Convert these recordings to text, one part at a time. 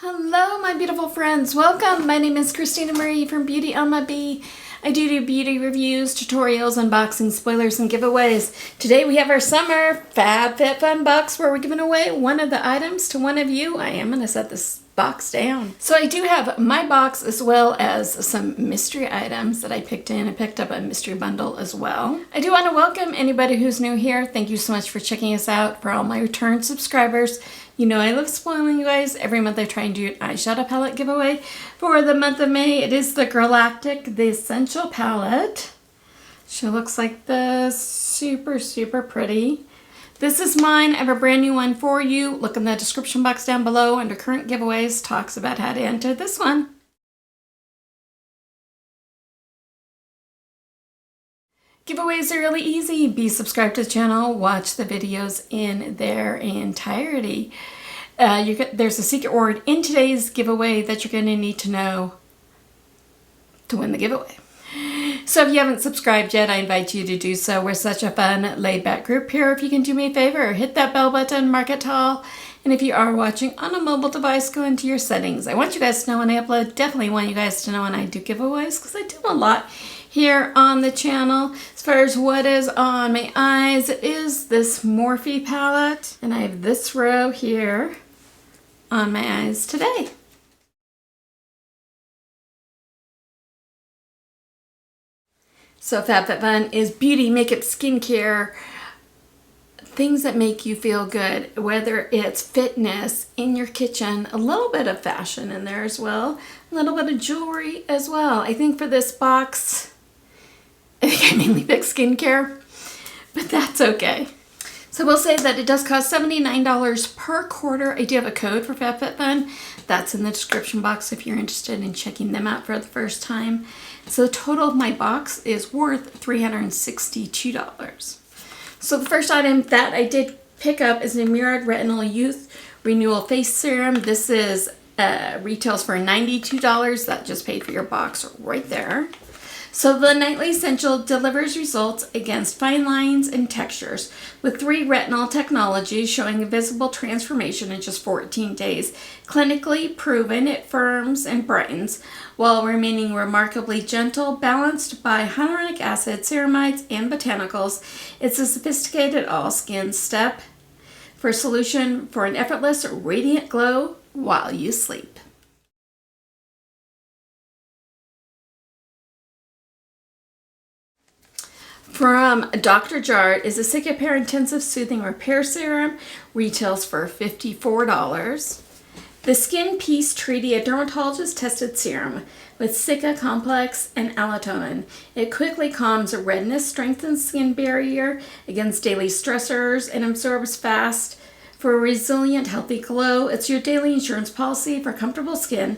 Hello my beautiful friends, welcome. My name is Christina Marie from BeautyAmaB. I do beauty reviews, tutorials, unboxing, spoilers, and giveaways. Today we have our summer Fab Fit Fun box where we're giving away one of the items to one of you. I am going to set this box down. So I do have my box as well as some mystery items that I picked in. I picked up a mystery bundle as well. I do want to welcome anybody who's new here. Thank you so much for checking us out. For all my return subscribers, you know I love spoiling you guys. Every month I try and do an eyeshadow palette giveaway. For the month of May, it is the Galactic, the Essential palette. She looks like this. Super, super pretty. This is mine. I have a brand new one for you. Look in the description box down below under current giveaways. Talks about how to enter this one. Giveaways are really easy. Be subscribed to the channel. Watch the videos in their entirety. There's a secret word in today's giveaway that you're going to need to know to win the giveaway. So if you haven't subscribed yet, I invite you to do so. We're such a fun, laid-back group here. If you can do me a favor, hit that bell button, mark it tall. And if you are watching on a mobile device, go into your settings. I want you guys to know when I upload. Definitely want you guys to know when I do giveaways because I do a lot here on the channel. As far as what is on my eyes, it is this Morphe palette. And I have this row here on my eyes today. So FabFitFun is beauty, makeup, skincare, things that make you feel good, whether it's fitness in your kitchen, a little bit of fashion in there as well, a little bit of jewelry as well. I think for this box, I think I mainly picked skincare, but that's okay. So we'll say that it does cost $79 per quarter. I do have a code for FabFitFun. That's in the description box if you're interested in checking them out for the first time. So the total of my box is worth $362. So the first item that I did pick up is the Mirrored Retinol Youth Renewal Face Serum. This is retails for $92. That just paid for your box right there. So the Nightly Essential delivers results against fine lines and textures with 3 retinol technologies showing a visible transformation in just 14 days. Clinically proven, it firms and brightens while remaining remarkably gentle, balanced by hyaluronic acid, ceramides, and botanicals. It's a sophisticated all-skin step for a solution for an effortless, radiant glow while you sleep. From Dr. Jart is a Cicapair Intensive Soothing Repair Serum. Retails for $54. The Skin Peace Treaty, a dermatologist-tested serum with Cica Complex and allotonin. It quickly calms redness, strengthens skin barrier against daily stressors, and absorbs fast for a resilient, healthy glow. It's your daily insurance policy for comfortable skin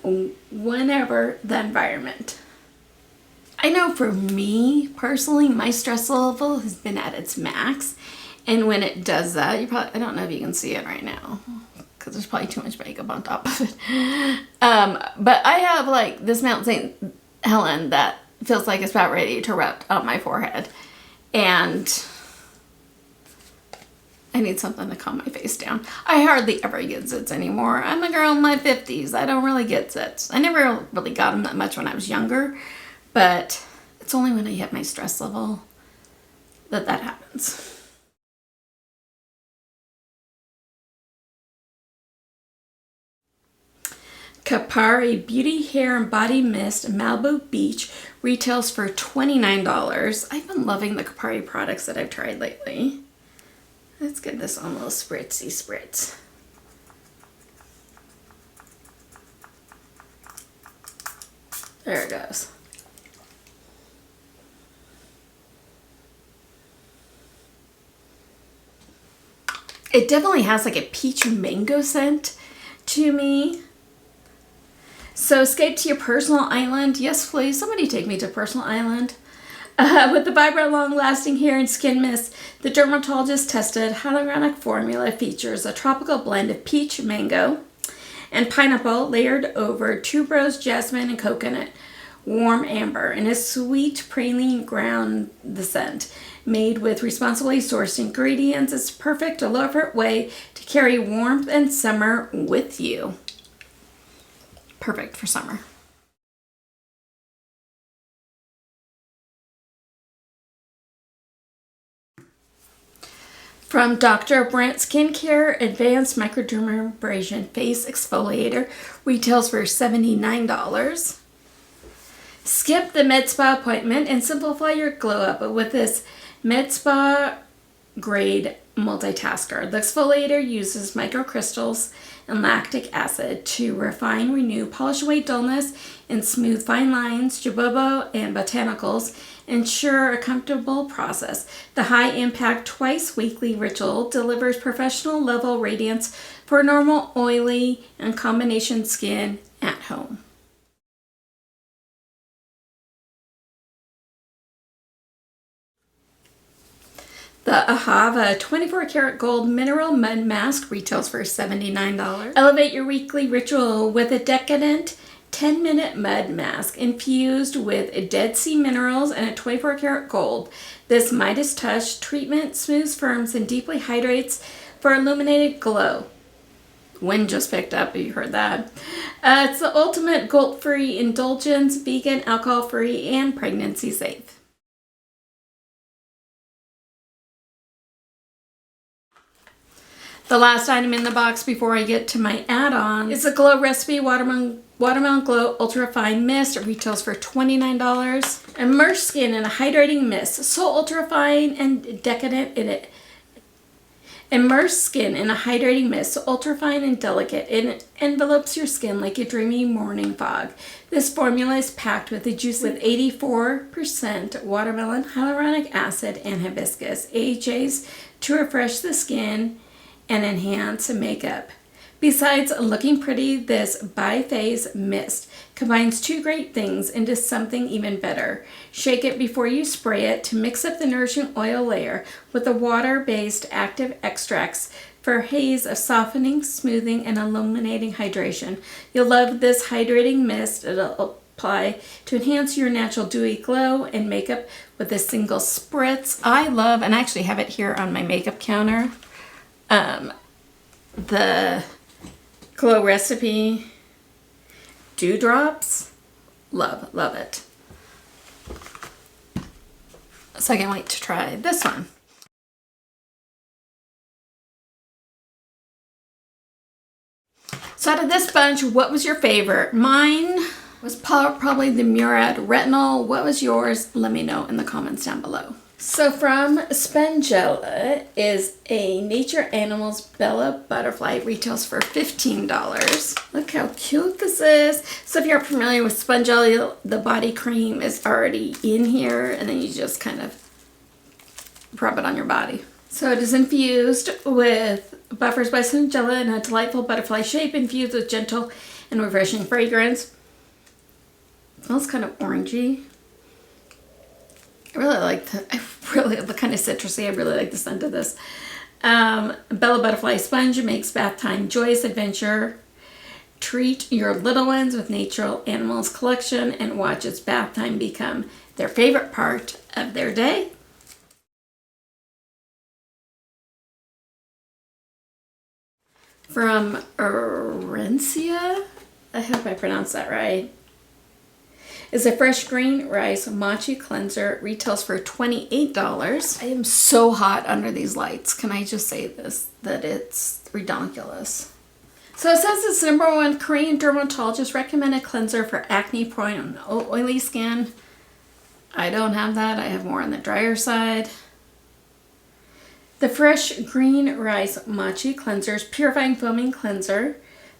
whenever the environment. I know for me personally, my stress level has been at its max, and when it does that, I don't know if you can see it right now because there's probably too much makeup on top of it. But I have like this Mount St. Helen that feels like it's about ready to erupt on my forehead, and I need something to calm my face down. I hardly ever get zits anymore. I'm a girl in my 50s. I don't really get zits. I never really got them that much when I was younger. But it's only when I hit my stress level that happens. Kapari Beauty Hair and Body Mist Malibu Beach retails for $29. I've been loving the Kapari products that I've tried lately. Let's get this on a little spritzy spritz. There it goes. It definitely has like a peach mango scent to me. So escape to your personal island. Yes, please. Somebody take me to personal island. With the vibrant, long-lasting hair and skin mist, the dermatologist-tested hyaluronic formula features a tropical blend of peach, mango, and pineapple layered over tuberose, jasmine, and coconut. Warm amber and a sweet praline ground the scent. Made with responsibly sourced ingredients, it's perfect, a low-effort way to carry warmth and summer with you. perfect for summer. From Dr. Brandt Skincare, Advanced Microdermabrasion Face Exfoliator retails for $79. Skip the med spa appointment and simplify your glow up with this med spa grade multitasker. The exfoliator uses microcrystals and lactic acid to refine, renew, polish away dullness, and smooth fine lines. Jojoba and botanicals ensure a comfortable process. The high-impact twice-weekly ritual delivers professional-level radiance for normal, oily, and combination skin at home. The Ahava 24 karat gold mineral mud mask retails for $79. Elevate your weekly ritual with a decadent 10-minute mud mask infused with Dead Sea minerals and a 24 karat gold. This Midas Touch treatment smooths, firms, and deeply hydrates for illuminated glow. Wind just picked up, you heard that. It's the ultimate guilt-free indulgence, vegan, alcohol-free, and pregnancy safe. The last item in the box before I get to my add-on is the Glow Recipe Watermelon Glow Ultra Fine Mist. It retails for $29. Immerse skin in a hydrating mist, so ultra fine and decadent it. Immerse skin in a hydrating mist, so ultra fine and delicate. It envelopes your skin like a dreamy morning fog. This formula is packed with a juice with 84% watermelon, hyaluronic acid, and hibiscus AHAs to refresh the skin and enhance makeup. Besides looking pretty, this bi-phase mist combines two great things into something even better. Shake it before you spray it to mix up the nourishing oil layer with the water-based active extracts for a haze of softening, smoothing, and illuminating hydration. You'll love this hydrating mist. It'll apply to enhance your natural dewy glow and makeup with a single spritz. I love, and I actually have it here on my makeup counter, the Glow Recipe Dewdrops. Love it. So I can't wait to try this one. So out of this bunch, what was your favorite? Mine was probably the Murad Retinol. What was yours? Let me know in the comments down below. So from Spongella is a Nature Animals Bella Butterfly. It retails for $15. Look how cute this is. So if you're familiar with Spongella, the body cream is already in here, and then you just kind of rub it on your body. So it is infused with buffers by Spongella in a delightful butterfly shape, infused with gentle and refreshing fragrance. It smells kind of orangey. I really like the kind of citrusy. I really like the scent of this. Bella Butterfly Sponge makes bath time joyous adventure. Treat your little ones with Natural Animals collection and watch its bath time become their favorite part of their day. From Orencia, I hope I pronounced that right, is a fresh green rice mochi cleanser. It retails for $28. I am so hot under these lights. Can I just say this, that it's ridiculous. So it says it's #1 Korean dermatologist recommended cleanser for acne prone and oily skin. I don't have that. I have more on the drier side. The fresh green rice mochi cleanser is purifying foaming cleanser.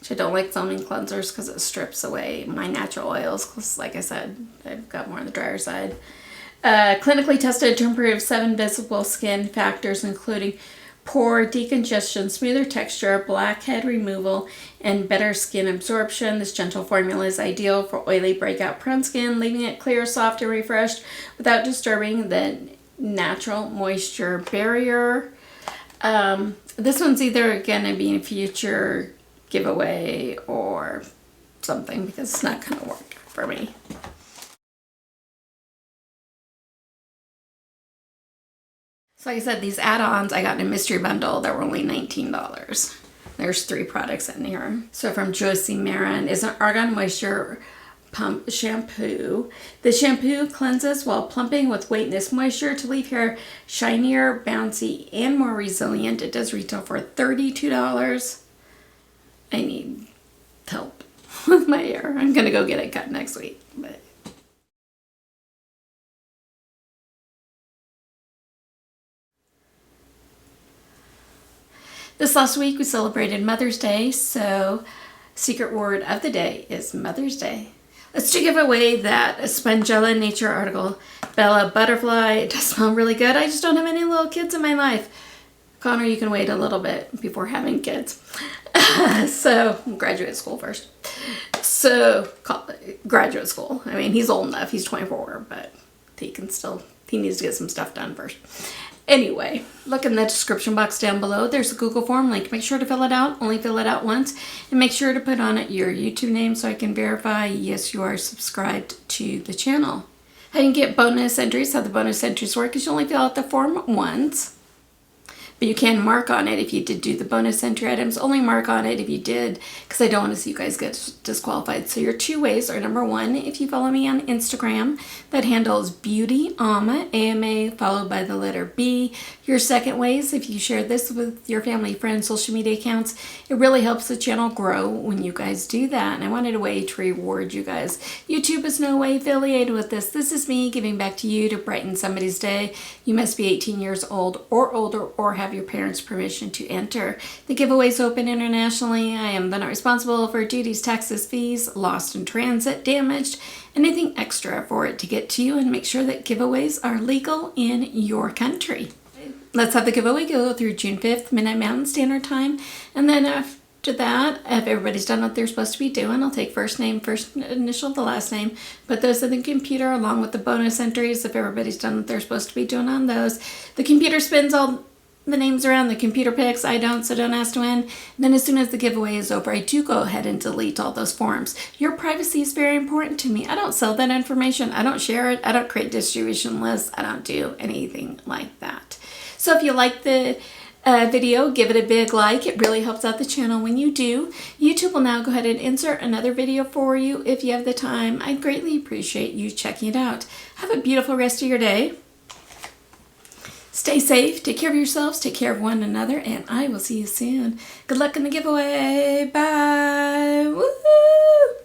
I don't like foaming cleansers because it strips away my natural oils. Because, like I said, I've got more on the drier side. Clinically tested to improve 7 visible skin factors, including pore decongestion, smoother texture, blackhead removal, and better skin absorption. This gentle formula is ideal for oily breakout prone skin, leaving it clear, soft, and refreshed without disturbing the natural moisture barrier. This one's either going to be a future giveaway or something because it's not going to work for me. So like I said, these add-ons I got in a mystery bundle that were only $19. There's 3 products in here. So from Joycey Marin is an Argan Moisture Pump Shampoo. The shampoo cleanses while plumping with weightless moisture to leave hair shinier, bouncy, and more resilient. It does retail for $32. I need help with my hair. I'm gonna go get it cut next week. But this last week we celebrated Mother's Day, so secret word of the day is Mother's Day. Let's give away that Spongella Nature article. Bella Butterfly. It does smell really good. I just don't have any little kids in my life. Connor, you can wait a little bit before having kids. So, graduate school first. So, graduate school. I mean, he's old enough. He's 24, but he needs to get some stuff done first. Anyway, look in the description box down below. There's a Google form link. Make sure to fill it out. Only fill it out once. And make sure to put on it your YouTube name so I can verify, yes, you are subscribed to the channel. How you can get bonus entries, how the bonus entries work is you only fill out the form once. But you can mark on it if you did do the bonus entry items. Only mark on it if you did, because I don't want to see you guys get disqualified. So your 2 ways are, number 1, if you follow me on Instagram, that handle is BeautyAmaB, A-M-A followed by the letter B. Your second way is if you share this with your family, friends, social media accounts. It really helps the channel grow when you guys do that. And I wanted a way to reward you guys. YouTube is no way affiliated with this. This is me giving back to you to brighten somebody's day. You must be 18 years old or older or have your parents' permission to enter. The giveaway is open internationally. I am not responsible for duties, taxes, fees, lost in transit, damaged, anything extra for it to get to you, and make sure that giveaways are legal in your country. Let's have the giveaway go through June 5th, midnight Mountain Standard Time, and then after that, if everybody's done what they're supposed to be doing, I'll take first name, first initial, the last name, put those in the computer along with the bonus entries if everybody's done what they're supposed to be doing on those. The computer spins all the names around, the computer picks. I don't, so don't ask to win. And then as soon as the giveaway is over, I do go ahead and delete all those forms. Your privacy is very important to me. I don't sell that information. I don't share it. I don't create distribution lists. I don't do anything like that. So if you like the video, give it a big like. It really helps out the channel when you do. YouTube will now go ahead and insert another video for you if you have the time. I'd greatly appreciate you checking it out. Have a beautiful rest of your day. Stay safe, take care of yourselves, take care of one another, and I will see you soon. Good luck in the giveaway. Bye. Woo!